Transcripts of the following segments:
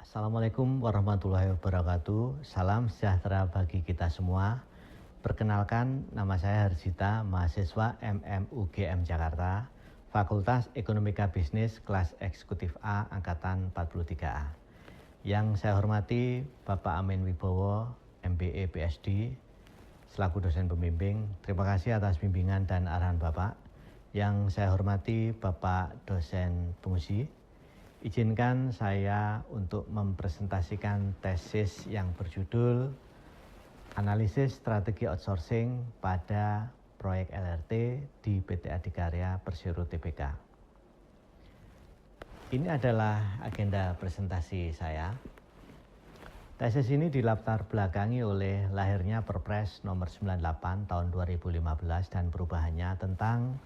Assalamualaikum warahmatullahi wabarakatuh. Salam sejahtera bagi kita semua. Perkenalkan, nama saya Harjita, mahasiswa MMUGM Jakarta, Fakultas Ekonomika Bisnis kelas Eksekutif A Angkatan 43A. Yang saya hormati Bapak Amin Wibowo, MBE PhD, selaku dosen pembimbing. Terima kasih atas bimbingan dan arahan Bapak. Yang saya hormati Bapak dosen penguji. Izinkan saya untuk mempresentasikan tesis yang berjudul Analisis Strategi Outsourcing pada Proyek LRT di PT Adikarya Persero Tbk. Ini adalah agenda presentasi saya. Tesis ini dilatar belakangi oleh lahirnya Perpres nomor 98 tahun 2015 dan perubahannya tentang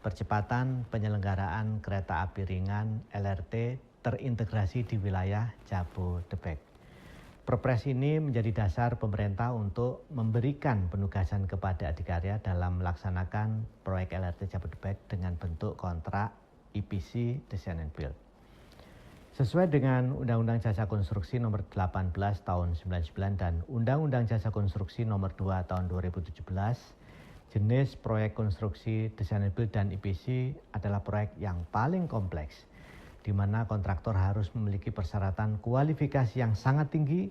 percepatan penyelenggaraan kereta api ringan LRT terintegrasi di wilayah Jabodebek. Perpres ini menjadi dasar pemerintah untuk memberikan penugasan kepada Adikarya dalam melaksanakan proyek LRT Jabodebek dengan bentuk kontrak EPC Design and Build. Sesuai dengan Undang-Undang Jasa Konstruksi nomor 18 tahun 99 dan Undang-Undang Jasa Konstruksi nomor 2 tahun 2017, jenis proyek konstruksi, desain and build, dan EPC adalah proyek yang paling kompleks, di mana kontraktor harus memiliki persyaratan kualifikasi yang sangat tinggi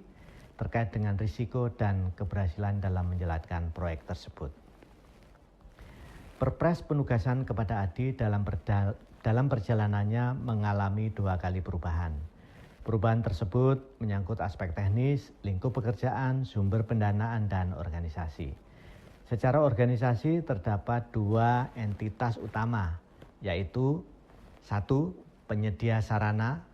terkait dengan risiko dan keberhasilan dalam menjalankan proyek tersebut. Perpres penugasan kepada ADI dalam perjalanannya mengalami 2 kali perubahan. Perubahan tersebut menyangkut aspek teknis, lingkup pekerjaan, sumber pendanaan, dan organisasi. Secara organisasi terdapat 2 entitas utama, yaitu 1. Penyedia sarana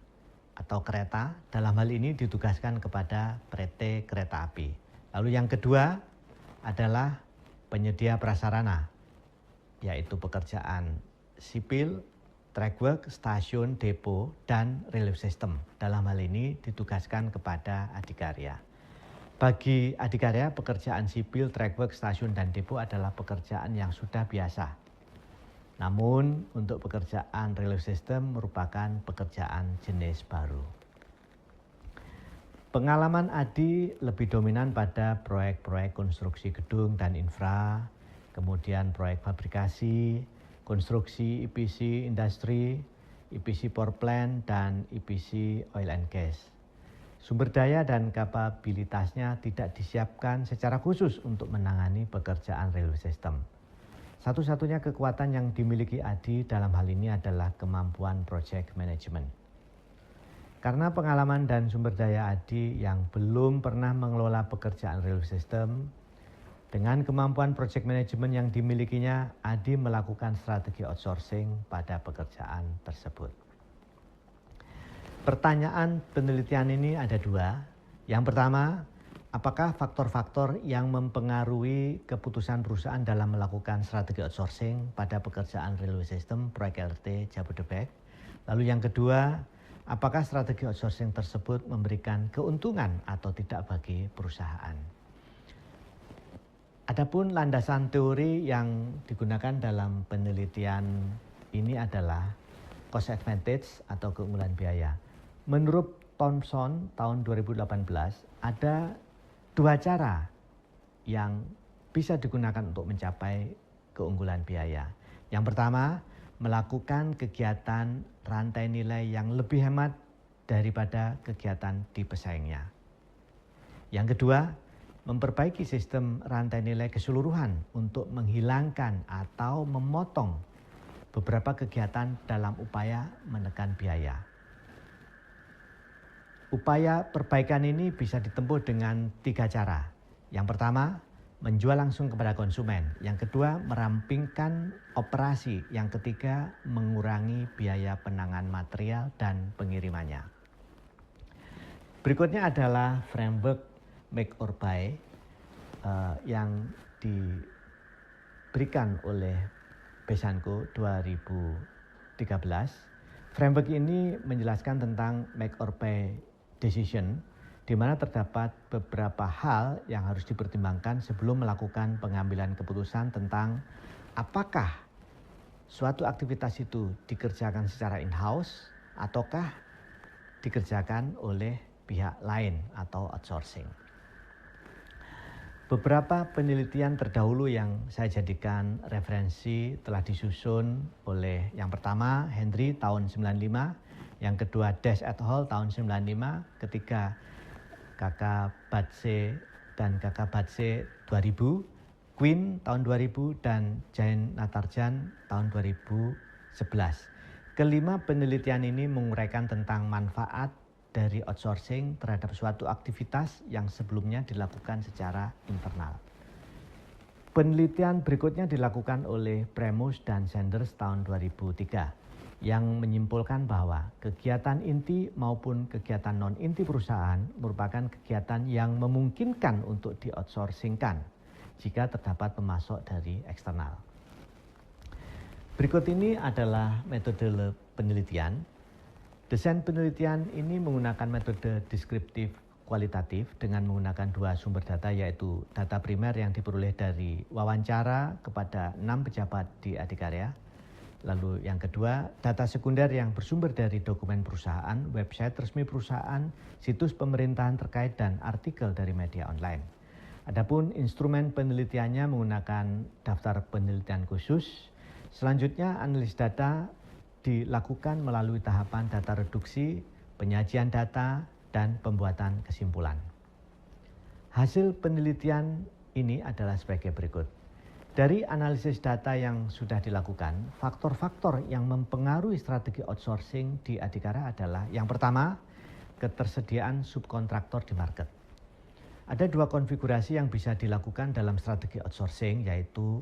atau kereta, dalam hal ini ditugaskan kepada PT Kereta Api. Lalu yang kedua adalah penyedia prasarana, yaitu pekerjaan sipil, trackwork, stasiun, depo, dan relief system. Dalam hal ini ditugaskan kepada Adikarya. Bagi Adikarya, pekerjaan sipil, trackwork, stasiun, dan depo adalah pekerjaan yang sudah biasa. Namun, untuk pekerjaan relief system merupakan pekerjaan jenis baru. Pengalaman ADI lebih dominan pada proyek-proyek konstruksi gedung dan infra, kemudian proyek fabrikasi, konstruksi EPC industri, EPC power plant, dan EPC oil and gas. Sumber daya dan kapabilitasnya tidak disiapkan secara khusus untuk menangani pekerjaan railway system. Satu-satunya kekuatan yang dimiliki ADI dalam hal ini adalah kemampuan project management. Karena pengalaman dan sumber daya ADI yang belum pernah mengelola pekerjaan railway system, dengan kemampuan project management yang dimilikinya, ADI melakukan strategi outsourcing pada pekerjaan tersebut. Pertanyaan penelitian ini ada 2. Yang pertama, apakah faktor-faktor yang mempengaruhi keputusan perusahaan dalam melakukan strategi outsourcing pada pekerjaan railway system proyek LRT Jabodebek? Lalu yang kedua, apakah strategi outsourcing tersebut memberikan keuntungan atau tidak bagi perusahaan? Adapun landasan teori yang digunakan dalam penelitian ini adalah cost advantage atau keunggulan biaya. Menurut Thomson tahun 2018 ada 2 cara yang bisa digunakan untuk mencapai keunggulan biaya. Yang pertama, melakukan kegiatan rantai nilai yang lebih hemat daripada kegiatan di pesaingnya. Yang kedua, memperbaiki sistem rantai nilai keseluruhan untuk menghilangkan atau memotong beberapa kegiatan dalam upaya menekan biaya. Upaya perbaikan ini bisa ditempuh dengan 3 cara. Yang pertama, menjual langsung kepada konsumen. Yang kedua, merampingkan operasi. Yang ketiga, mengurangi biaya penanganan material dan pengirimannya. Berikutnya adalah framework make or buy yang diberikan oleh Besanko 2013. Framework ini menjelaskan tentang make or buy decision, di mana terdapat beberapa hal yang harus dipertimbangkan sebelum melakukan pengambilan keputusan tentang apakah suatu aktivitas itu dikerjakan secara in-house ataukah dikerjakan oleh pihak lain atau outsourcing. Beberapa penelitian terdahulu yang saya jadikan referensi telah disusun oleh yang pertama Henry tahun 95, yang kedua Dash et al. Tahun 95, ketiga Kakak Batse dan Kakak Batse 2000, Quinn tahun 2000, dan Jain Natarjan tahun 2011. Kelima penelitian ini menguraikan tentang manfaat dari outsourcing terhadap suatu aktivitas yang sebelumnya dilakukan secara internal. Penelitian berikutnya dilakukan oleh Premus dan Sanders tahun 2003 yang menyimpulkan bahwa kegiatan inti maupun kegiatan non-inti perusahaan merupakan kegiatan yang memungkinkan untuk di-outsourcingkan jika terdapat pemasok dari eksternal. Berikut ini adalah metode penelitian. Desain penelitian ini menggunakan metode deskriptif kualitatif dengan menggunakan dua sumber data, yaitu data primer yang diperoleh dari wawancara kepada 6 pejabat di Adikarya. Lalu yang kedua, data sekunder yang bersumber dari dokumen perusahaan, website resmi perusahaan, situs pemerintahan terkait, dan artikel dari media online. Adapun instrumen penelitiannya menggunakan daftar penelitian khusus. Selanjutnya, analis data dilakukan melalui tahapan data reduksi, penyajian data, dan pembuatan kesimpulan. Hasil penelitian ini adalah sebagai berikut. Dari analisis data yang sudah dilakukan, faktor-faktor yang mempengaruhi strategi outsourcing di Adhikara adalah yang pertama, ketersediaan subkontraktor di market. Ada dua konfigurasi yang bisa dilakukan dalam strategi outsourcing, yaitu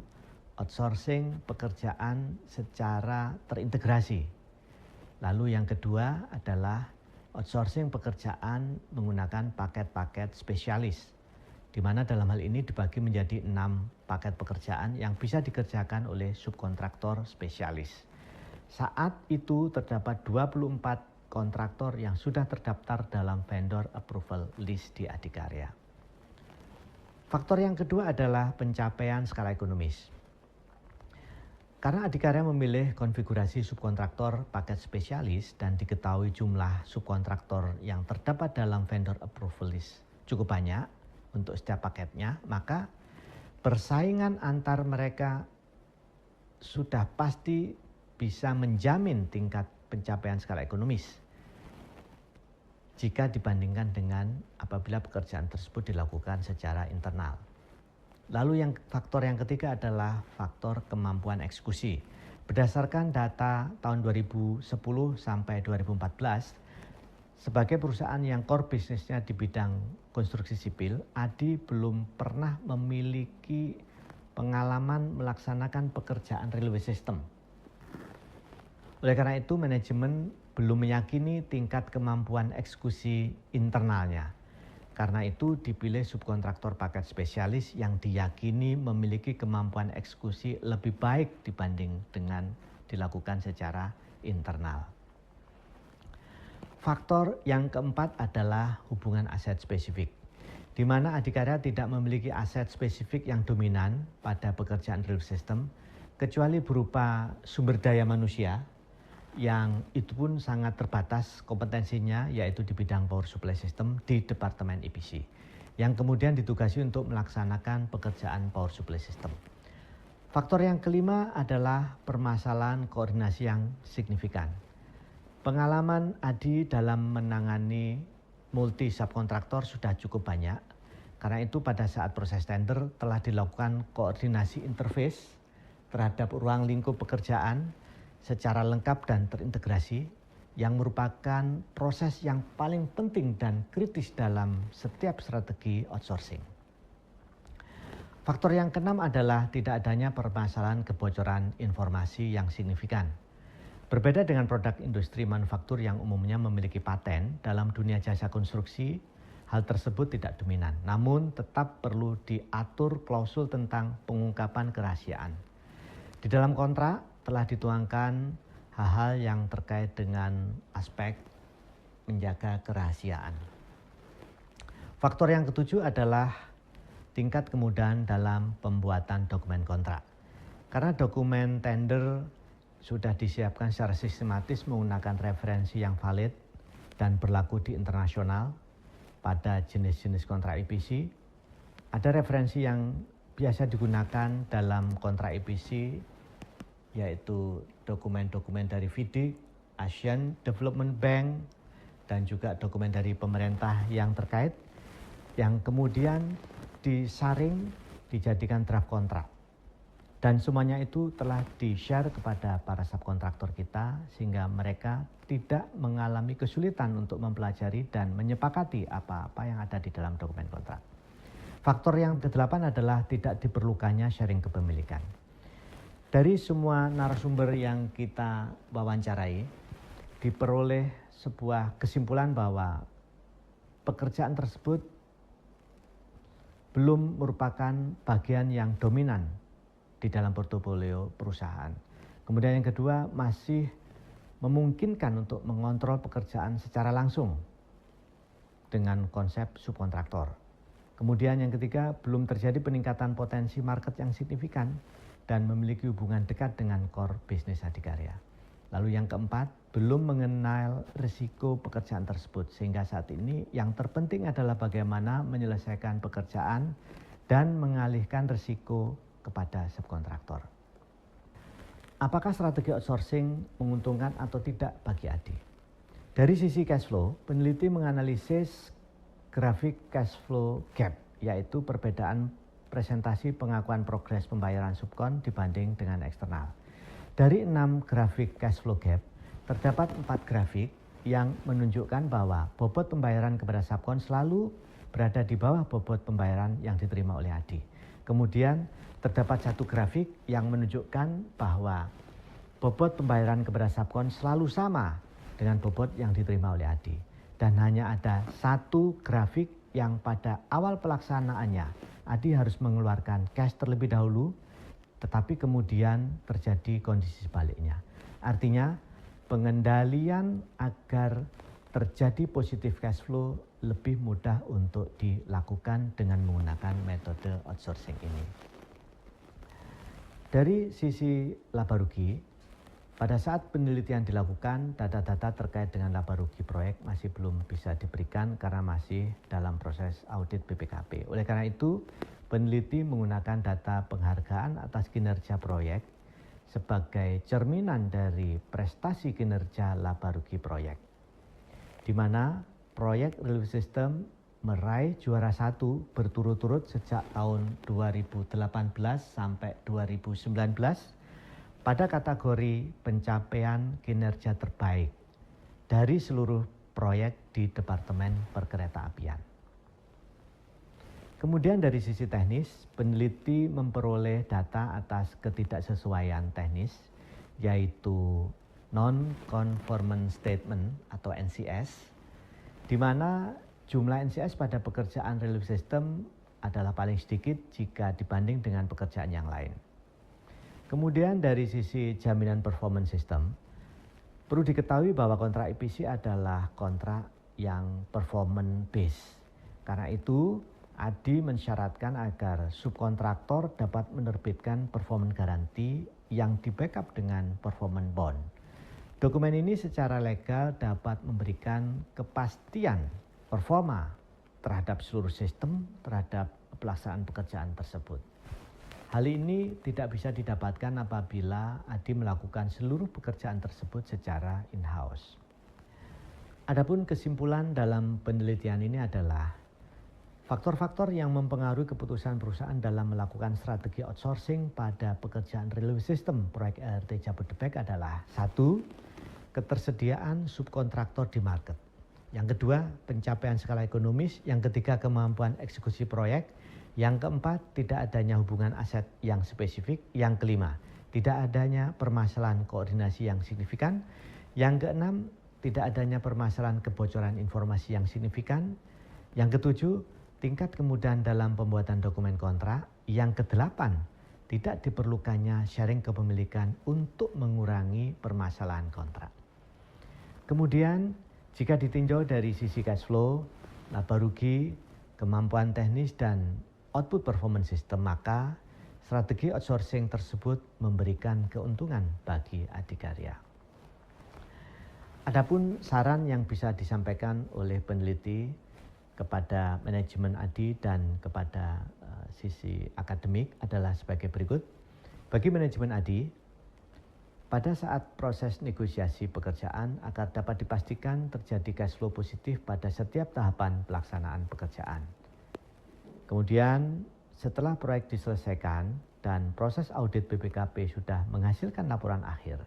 outsourcing pekerjaan secara terintegrasi. Lalu yang kedua adalah outsourcing pekerjaan menggunakan paket-paket spesialis, di mana dalam hal ini dibagi menjadi 6 paket pekerjaan yang bisa dikerjakan oleh subkontraktor spesialis. Saat itu terdapat 24 kontraktor yang sudah terdaftar dalam vendor approval list di Adhikarya. Faktor yang kedua adalah pencapaian skala ekonomis. Karena Adhikarya memilih konfigurasi subkontraktor paket spesialis dan diketahui jumlah subkontraktor yang terdapat dalam vendor approval list cukup banyak untuk setiap paketnya, maka persaingan antar mereka sudah pasti bisa menjamin tingkat pencapaian skala ekonomis jika dibandingkan dengan apabila pekerjaan tersebut dilakukan secara internal. Lalu faktor yang ketiga adalah faktor kemampuan eksekusi. Berdasarkan data tahun 2010 sampai 2014, sebagai perusahaan yang core bisnisnya di bidang konstruksi sipil, ADI belum pernah memiliki pengalaman melaksanakan pekerjaan railway system. Oleh karena itu, manajemen belum meyakini tingkat kemampuan eksekusi internalnya. Karena itu dipilih subkontraktor paket spesialis yang diyakini memiliki kemampuan eksekusi lebih baik dibanding dengan dilakukan secara internal. Faktor yang keempat adalah hubungan aset spesifik, di mana Adhikarya tidak memiliki aset spesifik yang dominan pada pekerjaan railway system, kecuali berupa sumber daya manusia, yang itu pun sangat terbatas kompetensinya, yaitu di bidang power supply system di Departemen EPC, yang kemudian ditugasi untuk melaksanakan pekerjaan power supply system. Faktor yang kelima adalah permasalahan koordinasi yang signifikan. Pengalaman ADI dalam menangani multi subkontraktor sudah cukup banyak, karena itu pada saat proses tender telah dilakukan koordinasi interface terhadap ruang lingkup pekerjaan secara lengkap dan terintegrasi, yang merupakan proses yang paling penting dan kritis dalam setiap strategi outsourcing. Faktor yang keenam adalah tidak adanya permasalahan kebocoran informasi yang signifikan. Berbeda dengan produk industri manufaktur yang umumnya memiliki paten, dalam dunia jasa konstruksi, hal tersebut tidak dominan, namun tetap perlu diatur klausul tentang pengungkapan kerahasiaan. Di dalam kontrak telah dituangkan hal-hal yang terkait dengan aspek menjaga kerahasiaan. Faktor yang ketujuh adalah tingkat kemudahan dalam pembuatan dokumen kontrak. Karena dokumen tender sudah disiapkan secara sistematis menggunakan referensi yang valid dan berlaku di internasional, pada jenis-jenis kontrak EPC. Ada referensi yang biasa digunakan dalam kontrak EPC, yaitu dokumen-dokumen dari FIDIC, Asian Development Bank, dan juga dokumen dari pemerintah yang terkait, yang kemudian disaring, dijadikan draft kontrak. Dan semuanya itu telah di-share kepada para subkontraktor kita sehingga mereka tidak mengalami kesulitan untuk mempelajari dan menyepakati apa-apa yang ada di dalam dokumen kontrak. Faktor yang ke-8 adalah tidak diperlukannya sharing kepemilikan. Dari semua narasumber yang kita wawancarai, diperoleh sebuah kesimpulan bahwa pekerjaan tersebut belum merupakan bagian yang dominan di dalam portofolio perusahaan. Kemudian yang kedua, masih memungkinkan untuk mengontrol pekerjaan secara langsung dengan konsep subkontraktor. Kemudian yang ketiga, belum terjadi peningkatan potensi market yang signifikan dan memiliki hubungan dekat dengan core bisnis adikarya. Lalu yang keempat, belum mengenal risiko pekerjaan tersebut, sehingga saat ini yang terpenting adalah bagaimana menyelesaikan pekerjaan dan mengalihkan risiko kepada subkontraktor. Apakah strategi outsourcing menguntungkan atau tidak bagi ADI? Dari sisi cash flow, peneliti menganalisis grafik cash flow gap, yaitu perbedaan presentasi pengakuan progres pembayaran subkon dibanding dengan eksternal. Dari 6 grafik cash flow gap, terdapat 4 grafik yang menunjukkan bahwa bobot pembayaran kepada subkon selalu berada di bawah bobot pembayaran yang diterima oleh ADI. Kemudian terdapat 1 grafik yang menunjukkan bahwa bobot pembayaran kepada subkon selalu sama dengan bobot yang diterima oleh ADI. Dan hanya ada 1 grafik yang pada awal pelaksanaannya ADI harus mengeluarkan cash terlebih dahulu, tetapi kemudian terjadi kondisi sebaliknya. Artinya pengendalian agar terjadi positif cash flow lebih mudah untuk dilakukan dengan menggunakan metode outsourcing ini. Dari sisi laba rugi, pada saat penelitian dilakukan, data-data terkait dengan laba rugi proyek masih belum bisa diberikan karena masih dalam proses audit BPKP. Oleh karena itu, peneliti menggunakan data penghargaan atas kinerja proyek sebagai cerminan dari prestasi kinerja laba rugi proyek, di mana proyek Railway System meraih juara 1 berturut-turut sejak tahun 2018 sampai 2019 pada kategori pencapaian kinerja terbaik dari seluruh proyek di Departemen Perkeretaapian. Kemudian dari sisi teknis, peneliti memperoleh data atas ketidaksesuaian teknis, yaitu Non-Conformance Statement atau NCS, di mana jumlah NCS pada pekerjaan Railway System adalah paling sedikit jika dibanding dengan pekerjaan yang lain. Kemudian dari sisi jaminan performance system, perlu diketahui bahwa kontrak EPC adalah kontrak yang performance based. Karena itu, ADI mensyaratkan agar subkontraktor dapat menerbitkan performance garanti yang di-backup dengan performance bond. Dokumen ini secara legal dapat memberikan kepastian performa terhadap seluruh sistem, terhadap pelaksanaan pekerjaan tersebut. Hal ini tidak bisa didapatkan apabila ADI melakukan seluruh pekerjaan tersebut secara in-house. Adapun kesimpulan dalam penelitian ini adalah faktor-faktor yang mempengaruhi keputusan perusahaan dalam melakukan strategi outsourcing pada pekerjaan Railway System proyek LRT Jabodebek adalah 1. Ketersediaan subkontraktor di market. Yang kedua, pencapaian skala ekonomis. Yang ketiga, kemampuan eksekusi proyek. Yang keempat, tidak adanya hubungan aset yang spesifik. Yang kelima, tidak adanya permasalahan koordinasi yang signifikan. Yang keenam, tidak adanya permasalahan kebocoran informasi yang signifikan. Yang ketujuh, tingkat kemudahan dalam pembuatan dokumen kontrak. Yang kedelapan, tidak diperlukannya sharing kepemilikan untuk mengurangi permasalahan kontrak. Kemudian, jika ditinjau dari sisi cash flow, laba rugi, kemampuan teknis, dan output performance system, maka strategi outsourcing tersebut memberikan keuntungan bagi adikarya. Adapun saran yang bisa disampaikan oleh peneliti kepada manajemen ADI dan kepada sisi akademik adalah sebagai berikut. Bagi manajemen ADI, pada saat proses negosiasi pekerjaan agar dapat dipastikan terjadi cash flow positif pada setiap tahapan pelaksanaan pekerjaan. Kemudian setelah proyek diselesaikan dan proses audit BPKP sudah menghasilkan laporan akhir,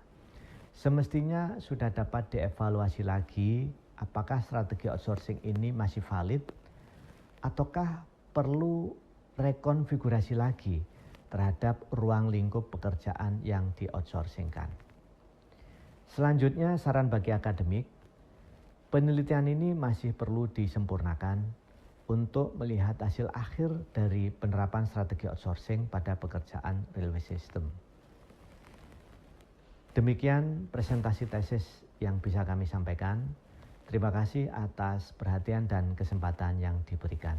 semestinya sudah dapat dievaluasi lagi apakah strategi outsourcing ini masih valid ataukah perlu rekonfigurasi lagi terhadap ruang lingkup pekerjaan yang di-outsourcingkan. Selanjutnya, saran bagi akademik, penelitian ini masih perlu disempurnakan untuk melihat hasil akhir dari penerapan strategi outsourcing pada pekerjaan railway system. Demikian presentasi tesis yang bisa kami sampaikan. Terima kasih atas perhatian dan kesempatan yang diberikan.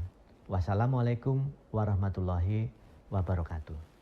Wassalamualaikum warahmatullahi wabarakatuh.